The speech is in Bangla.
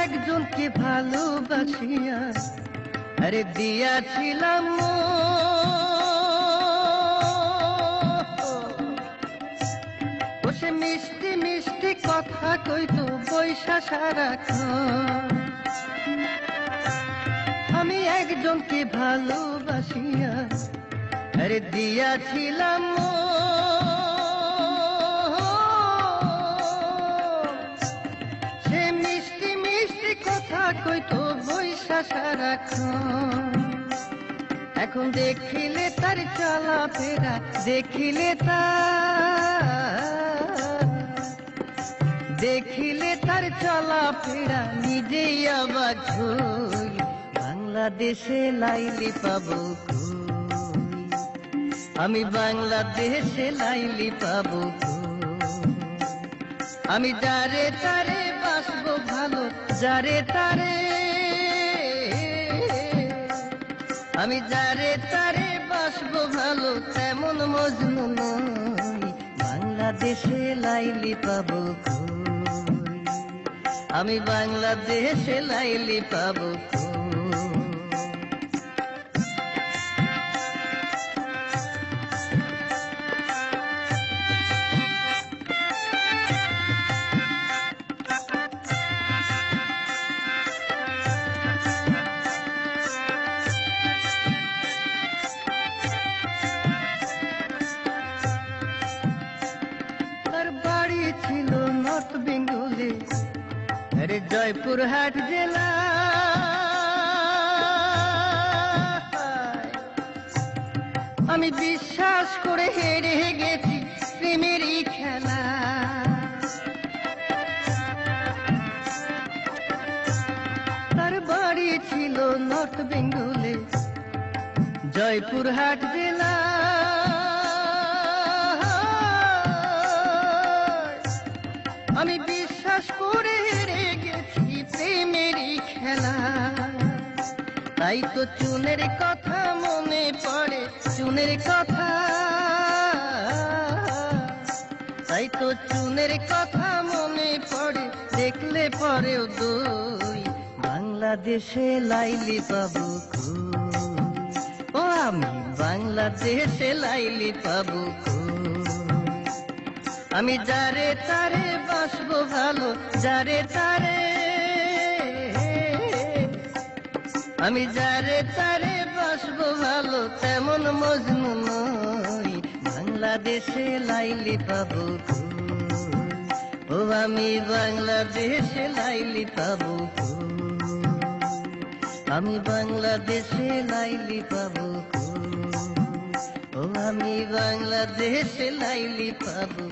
একজনকে ভালোবাসিয়া আরে দিয়াছিলাম ও সে মিষ্টি মিষ্টি কথা কইতো বৈশা সারাক্ষণ। আমি একজনকে ভালোবাসিয়া আরে দিয়াছিলাম সে মিষ্টি মিষ্টি কথা কইতো বৈশা সারাক্ষণ। এখন দেখিলে তার চলাফেরা দেখিলে তার চলাফেরা নিজেই অবাক হই। বাংলাদেশে লাইলি পাবো কই, আমি বাংলাদেশে লাইলি পাবো কই। আমি যারে তারে বাসবো ভালো যারে তারে, আমি যারে তারে বাসবো ভালো তেমন মজনু নই। বাংলাদেশে লাইলি পাবো কই, আমি বাংলাদেশে লাইলি পাবো কই। ছিল নর্থ বেঙ্গলে আরে জয়পুরহাট জেলা। আমি বিশ্বাস করে হেরে গেছি প্রেমেরই খেলা। তার বাড়ি ছিল নর্থ বেঙ্গলে জয়পুরহাট জেলা। আমি বিশ্বাস করে হেরে গেছি প্রেমেরই খেলা। তাই তো চুনের কথা মনে পড়ে চুনের কথা, তাই তো চুনের কথা মনে পড়ে দেখলে পরেও দই। বাংলাদেশে লাইলি পাবো কই, ও আমি বাংলাদেশে লাইলি পাবো কই। আমি যারে তারে বাসবো ভালো যারে তারে, আমি যারে তারে বাসবো ভালো তেমন মজনু নই। বাংলাদেশে লাইলি পাবো কই, ও আমি বাংলাদেশে লাইলি পাবো কই, আমি বাংলাদেশে লাইলি পাবো কই, ও আমি বাংলাদেশে লাইলি পাবো।